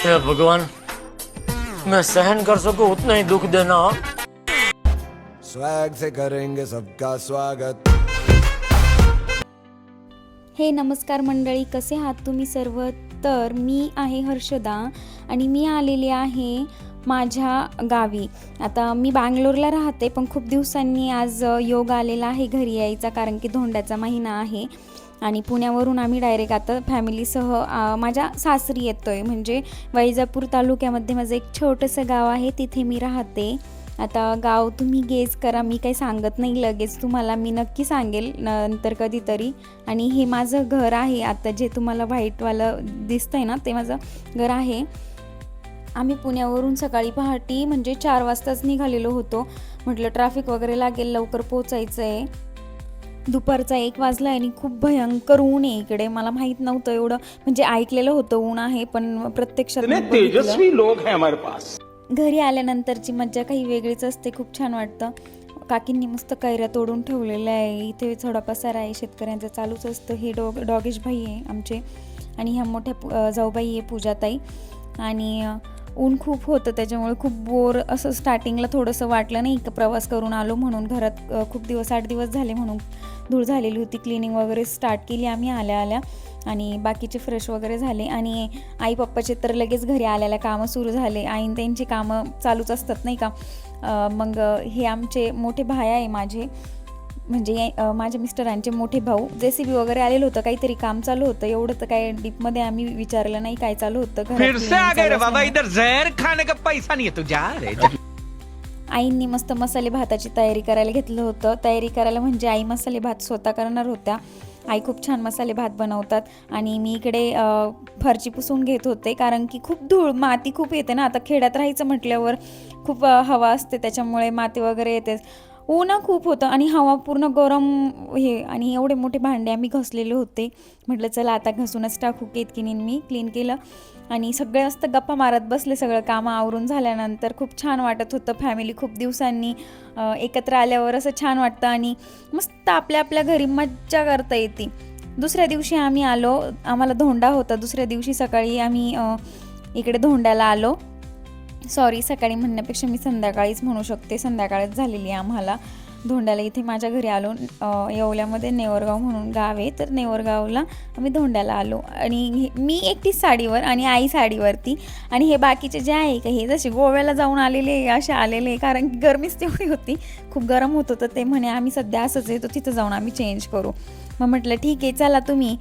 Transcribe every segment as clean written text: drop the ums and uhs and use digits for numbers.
हे भगवान, मैं सहन कर सकूं उतना ही दुख देना। स्वैग से करेंगे सबका स्वागत। हे नमस्कार मंडळी, कसे आहात तुम्ही सर्व? तर मी आहे हर्षदा आणि मी आलेली आहे माझ्या गावी. आता मी बंगलोरला राहते, पण खूप दिवसांनी आज योग आलेला आहे घरी यायचा, कारण की धोंड्याचा महिना आहे. आणि पुण्यावरून आम्ही डायरेक्ट आता फॅमिलीसह माझ्या सासरी येतो आहे. म्हणजे वैजापूर तालुक्यामध्ये माझं एक छोटंसं गाव आहे, तिथे मी राहते. आता गाव तुम्ही गेस करा, मी काही सांगत नाही लगेच, तुम्हाला मी नक्की सांगेल नंतर कधीतरी. आणि हे माझं घर आहे, आता जे तुम्हाला व्हाईटवालं दिसतंय ना, ते माझं घर आहे. आम्ही पुण्यावरून सकाळी पहाटे म्हणजे 4 वाजताच निघालेलो होतो. म्हटलं ट्रॅफिक वगैरे लागेल, लवकर पोचायचं आहे. दुपारचा 1 वाजला आणि खूप भयंकर ऊन आहे इकडे. मला माहीत नव्हतं एवढं, म्हणजे ऐकलेलं होतं ऊन आहे, पण प्रत्यक्षात तेजस्वी लोग हैं हमारे पास. घरी आल्यानंतरची मज्जा काही वेगळीच असते, खूप छान वाटतं. काकींनी मस्त कैऱ्या तोडून ठेवलेल्या आहे, इथे थोडा पसारा आहे, शेतकऱ्यांचं चालूच असतं. हे डॉगेश भाई आहे आमचे, आणि ह्या मोठ्या जाऊबाई आहे पूजाताई. आणि ऊन खूप होतं, त्याच्यामुळे खूप बोर असं स्टार्टिंगला थोडंसं वाटलं नाही. प्रवास करून आलो म्हणून, घरात खूप दिवस 8 दिवस झाले म्हणून धूळ झालेली होती. क्लिनिंग वगैरे स्टार्ट केली आम्ही आल्या आणि बाकीचे फ्रेश वगैरे झाले. आणि आई पप्पाचे तर लगेच घरी आल्याला कामं सुरू झाले. आईन त्यांची कामं चालूच असतात नाही का. मग हे आमचे मोठे भाई आहे माझे, म्हणजे माझ्या मिस्टरांचे मोठे भाऊ. JCB वगैरे आलेलं होतं, काहीतरी काम चालू होतं. एवढं तर काय डीपमध्ये आम्ही विचारलं नाही काय चालू होतं. फिर से आ गए रे बाबा, इधर जहर खाने का पैसा नहीं है, तू जा रे जा. आईंनी मस्त मसाले भाताची तयारी करायला घेतलं होतं. तयारी करायला म्हणजे आई मसाले भात स्वतः करणार होत्या. आई खूप छान मसाले भात बनवतात. आणि मी इकडे फरची पुसून घेत होते, कारण की खूप धूळ माती खूप येते ना. आता खेड्यात राहायचं म्हटल्यावर खूप हवा असते, त्याच्यामुळे माती वगैरे येते. ऊन खूप होतं आणि हवा पूर्ण गरम हे. आणि एवढे मोठे भांडे आम्ही घासलेले होते. म्हटलं चला आता घासूनच टाकू. केतकीने मी क्लीन केलं आणि सगळे मस्त गप्पा मारत बसले. सगळं कामं आवरून झाल्यानंतर खूप छान वाटत होतं. फॅमिली खूप दिवसांनी एकत्र आल्यावर असं छान वाटतं आणि मस्त आपल्या घरी मज्जा करता येते. दुसऱ्या दिवशी आम्ही आलो, आम्हाला धोंडा होता. दुसऱ्या दिवशी सकाळी आम्ही इकडे धोंड्याला आलो. सॉरी, सकाळी म्हणण्यापेक्षा मी संध्याकाळीच म्हणू शकते, संध्याकाळच झालेली आहे आम्हाला धोंड्याला. इथे माझ्या घरी आलो. येवल्यामध्ये नेवरगाव म्हणून गाव आहे, तर नेवरगावला आम्ही धोंड्याला आलो. आणि मी एकटीच साडीवर आणि आई साडीवरती. आणि हे बाकीचे जे आहे का, हे जसे गोव्याला जाऊन आलेले असे आलेले, कारण की गरमीच तेवढी होती, खूप गरम होत होतं. ते म्हणे आम्ही सध्या असंच येतो, तिथं जाऊन आम्ही चेंज करू. मग म्हटलं ठीक आहे चला तुम्ही.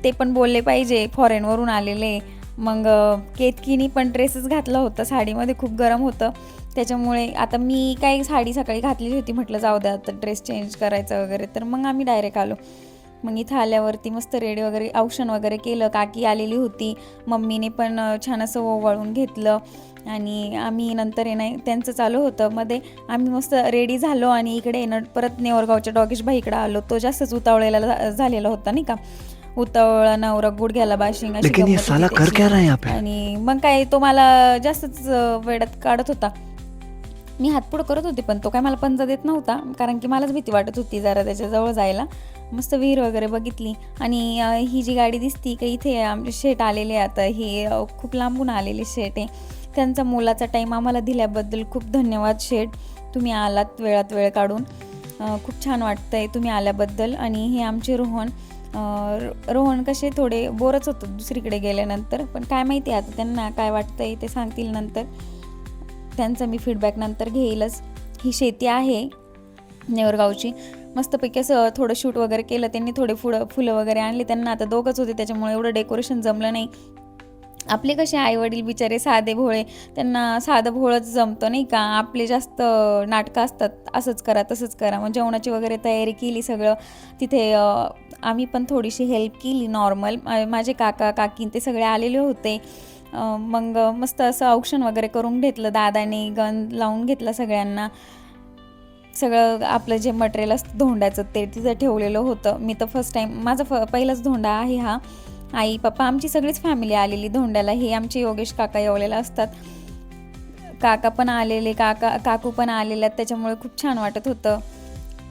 ते पण बोलले पाहिजे, फॉरेनवरून आलेले. मग केतकीनी पण ड्रेसच घातला होता, साडीमध्ये खूप गरम होतं, त्याच्यामुळे आता मी काही साडी सकाळी घातलेली होती. म्हटलं जाऊ द्या आता ड्रेस चेंज करायचं वगैरे, तर मग आम्ही डायरेक्ट आलो. मग इथं आल्यावरती मस्त रेडी वगैरे औषण वगैरे केलं. काकी आलेली होती, मम्मीने पण छान असं ओवाळून घेतलं. आणि आम्ही नंतर नाही त्यांचं चालू होतं मध्ये, आम्ही मस्त रेडी झालो. आणि इकडे येणं परत नेवरगावच्या डॉगेश भाईकडे आलो. तो जास्तच उतावळेला झालेला होता नाही का, उतावळा नवरा गुडघ्याला बाशिंग अशी. आणि मग काय तो मला जास्तच वेड्यात काढत होता. मी हातपुडं करत होते, पण तो काय मला पंजा देत नव्हता, कारण की मलाच भीती वाटत होती जरा त्याच्याजवळ जायला. मस्त विहीर वगैरे बघितली. आणि ही जी गाडी दिसती का इथे आमचे शेट आलेले, आता हे खूप लांबून आलेले शेट आहे. त्यांचा मुलाचा टाईम आम्हाला दिल्याबद्दल खूप धन्यवाद शेट, तुम्ही आलात वेळात वेळ काढून. खूप छान वाटतंय तुम्ही आल्याबद्दल. आणि हे आमचे रोहन कसे थोडे बोरच होतं दुसरीकडे गेल्यानंतर, पण काय माहिती आता त्यांना काय वाटतंय ते सांगतील नंतर. त्यांचा मी फीडबॅक नंतर घेईलच. ही शेती आहे नेवरगावची. मस्तपैकी असं थोडं शूट वगैरे केलं त्यांनी, थोडे फुलं वगैरे आणले. त्यांना आता दोघंच होते, त्याच्यामुळे एवढं डेकोरेशन जमलं नाही. आपले कसे आईवडील बिचारे साधे भोळे, त्यांना साधं भोळंच जमतं नाही का. आपले जास्त नाटकं असतात, असंच करा तसंच करा. मग जेवणाची वगैरे तयारी केली सगळं तिथे. आम्ही पण थोडीशी हेल्प केली नॉर्मल. माझे काका काकी ते सगळे आलेले होते. मग मस्त असं औक्षण वगैरे करून घेतलं. दादाने गन लावून घेतला सगळ्यांना. सगळं आपलं जे मटेरियल असतं धोंड्याचं ते तिथं ठेवलेलं होतं. मी तर फर्स्ट टाईम, माझा पहिलाच धोंडा आहे हा. आई पप्पा आमची सगळीच फॅमिली आलेली धोंड्याला. हे आमचे योगेश काका येवलेला असतात, काका पण आलेले, काकू पण आलेल्या, त्याच्यामुळे खूप छान वाटत होतं.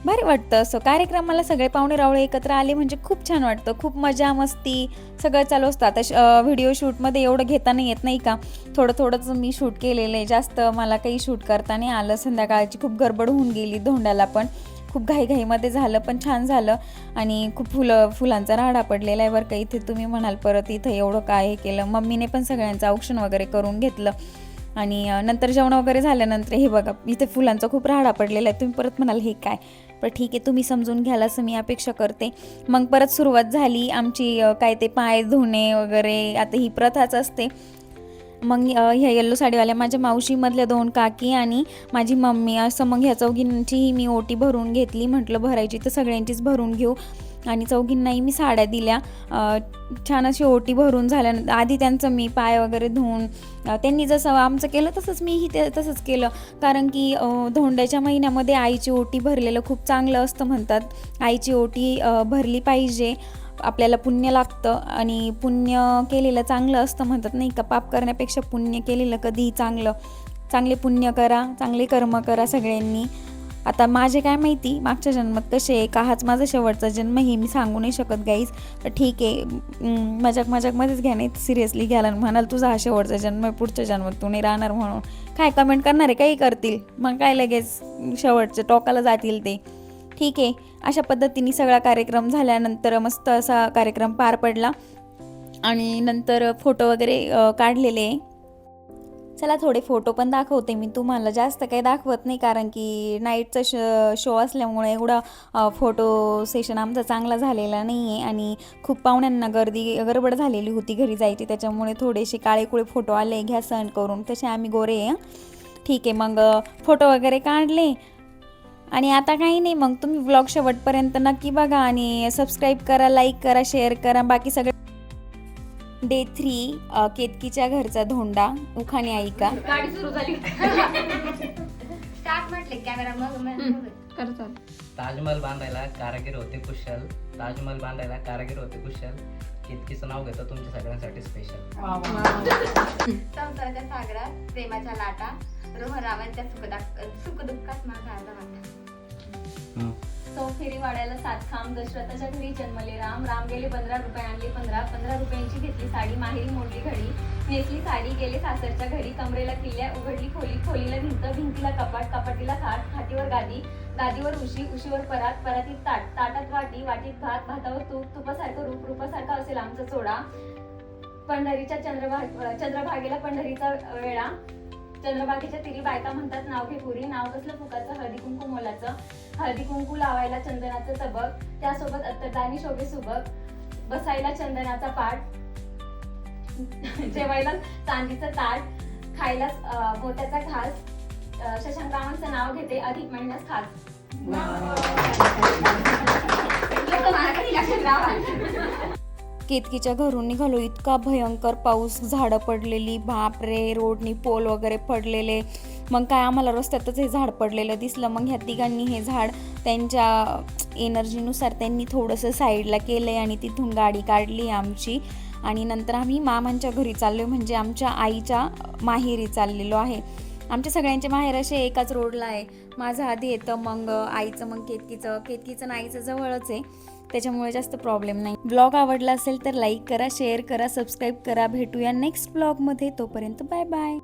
भारी वाटतं असं कार्यक्रमाला सगळे पाहुणे रावळे एकत्र आले म्हणजे खूप छान वाटतं. खूप मजा मस्ती सगळं चालू असतं. आता व्हिडिओ शूटमध्ये एवढं घेता नाही येत नाही का, थोडंच मी शूट केलेलं आहे, जास्त मला काही शूट करता नाही आलं. संध्याकाळची खूप गडबड होऊन गेली, धोंड्याला पण खूप घाईमध्ये झालं, पण छान झालं. आणि खूप फुलांचा राडा पडलेला आहे बरं का इथे. तुम्ही म्हणाल परत इथं एवढं काय हे केलं. मम्मीने पण सगळ्यांचं औक्षण वगैरे करून घेतलं. आणि नंतर जेवण वगैरे झाल्यानंतर हे बघा इथे फुलांचा खूप राडा पडलेला आहे. तुम्ही परत म्हणाल हे काय, पण ठीक आहे, तुम्ही समजून घ्याल असं मी अपेक्षा करते. मग परत सुरुवात झाली आमची, काय ते पाय धुणे वगैरे, आता ही प्रथाच असते. मग ह्या येल्लो साडीवाल्या माझ्या मावशीमधल्या 2 काकी आणि माझी मम्मी, असं मग ह्या चौघींचीही मी ओटी भरून घेतली. म्हटलं भरायची तर सगळ्यांचीच भरून घेऊ. आणि चौघींनाही मी साड्या दिल्या. छान अशी ओटी भरून झाल्यानंतर आधी त्यांचं मी पाय वगैरे धुवून, त्यांनी जसं आमचं केलं तसंच मीही तसंच केलं. कारण की धोंड्याच्या महिन्यामध्ये आईची ओटी भरलेलं खूप चांगलं असतं म्हणतात. आईची ओटी भरली पाहिजे, आपल्याला पुण्य लागतं आणि पुण्य केलेलं चांगलं असतं म्हणतात नाही का. पाप करण्यापेक्षा पुण्य केलेलं कधीही चांगलं. चांगले पुण्य करा, चांगले कर्म करा सगळ्यांनी. आता माझे काय माहिती मागच्या जन्मात कसे आहे का, हाच माझा शेवटचा जन्म हे मी सांगू नाही शकत गाईज. तर ठीक आहे, मजाकमध्येच घ्या, नाही सिरियसली घ्यायला म्हणाल तुझा हा शेवटचा जन्म आहे, पुढच्या जन्मात तू नाही राहणार म्हणून काय कमेंट करणार आहे, काही करतील मग काय लगेच शेवटच्या टोकाला जातील ते. ठीक आहे, अशा पद्धतीने सगळा कार्यक्रम झाल्यानंतर मस्त असा कार्यक्रम पार पडला. आणि नंतर फोटो वगैरे काढलेले. चला थोडे फोटो पण दाखवते मी तुम्हाला, जास्त काही दाखवत नाही कारण की नाईटचा शो असल्यामुळे एवढा फोटो सेशन आमचा चांगला झालेला नाही आहे. आणि खूप पाहुण्यांना गडबड झालेली होती घरी जायची, त्याच्यामुळे थोडेसे काळेकुळे फोटो आले, घ्या सहन करून, तसे आम्ही गोरे आहे. ठीक आहे, मग फोटो वगैरे काढले. आणि आता काही नाही, मग तुम्ही व्लॉग शेवटपर्यंत नक्की बघा आणि सबस्क्राईब करा, लाईक करा, शेअर करा. बाकी सगळं डे 3 केतकीच्या घरचा धोंडा, उखाणे ऐका. गाडी सुरू झाली. स्टार्ट म्हटले कॅमेरा मग ताजमहल बांधायला कारागीर होते कुशल, ताजमहल बांधायला कारागीर होते कुशल. केतकीचं नाव घेतो तुमच्या सगळ्यांसाठी स्पेशल. संसाराच्या सागरात प्रेमाच्या लाटा, रोहरावांच्या सुखदुःखात माझा अर्धा वाटा. फेरी वाड्याला 7 खांब, दशरथाच्या घरी जन्मले राम. राम गेले 15 रुपये आणले 15 रुपयांची घेतली साडी, माहेरी मोडली घडी, नेसली साडी गेले सासरच्या घरी. कमरेला किल्ल्या, उघडली खोली, खोलीला भिंत, भिंतीला कपाट, कपाटीला खाट, खाटीवर गादी, गादीवर उशी, उशीवर परात, परातीत ताट, ताटात वाटी, वाटीत भात, भातावर तूप, तुपासारखं रूप, रूपासारखा असेल आमचा चोडा. पंढरीच्या चंद्रभागेला पंढरीचा वेळा, चंद्रभागेच्या तिरी बायका म्हणतात नाव घे पुरी. नाव कसलं फुकाचं, हळदी कुंकू मोलाचं, हळदी कुंकू लावायला चंदनाचं तबक, त्यासोबत अत्तरदानी शोभे सुबक, बसायला चंदनाचा पाट, जेवायला चांदीचं ताट, खायला मोत्याचा घास. शशांकामांचं नाव घेते अधिक महिन्यात खास. केतकीच्या घरून निघालो, इतका भयंकर पाऊस, झाडं पडलेली, बापरे, रोडनी पोल वगैरे पडलेले. मग काय आम्हाला रस्त्यातच हे झाड पडलेलं दिसलं. मग ह्या तिघांनी हे झाड त्यांच्या एनर्जीनुसार त्यांनी थोडंसं साईडला केलं आहे आणि तिथून गाडी काढली आमची. आणि नंतर आम्ही मामांच्या घरी चाललो, म्हणजे आमच्या आईच्या माहेरी चाललेलो आहे. आमच्या सगळ्यांचे माहेर असे एकाच रोडला आहे. माझं आधी येतं, मग आईचं, मग केतकीचं आणि आईचं जवळच आहे, त्याच्यामुळे जास्त प्रॉब्लेम नाही. ब्लॉग आवडला असेल तर लाईक करा, शेअर करा, सबस्क्राईब करा. भेटूया नेक्स्ट ब्लॉगमध्ये, तोपर्यंत बाय बाय.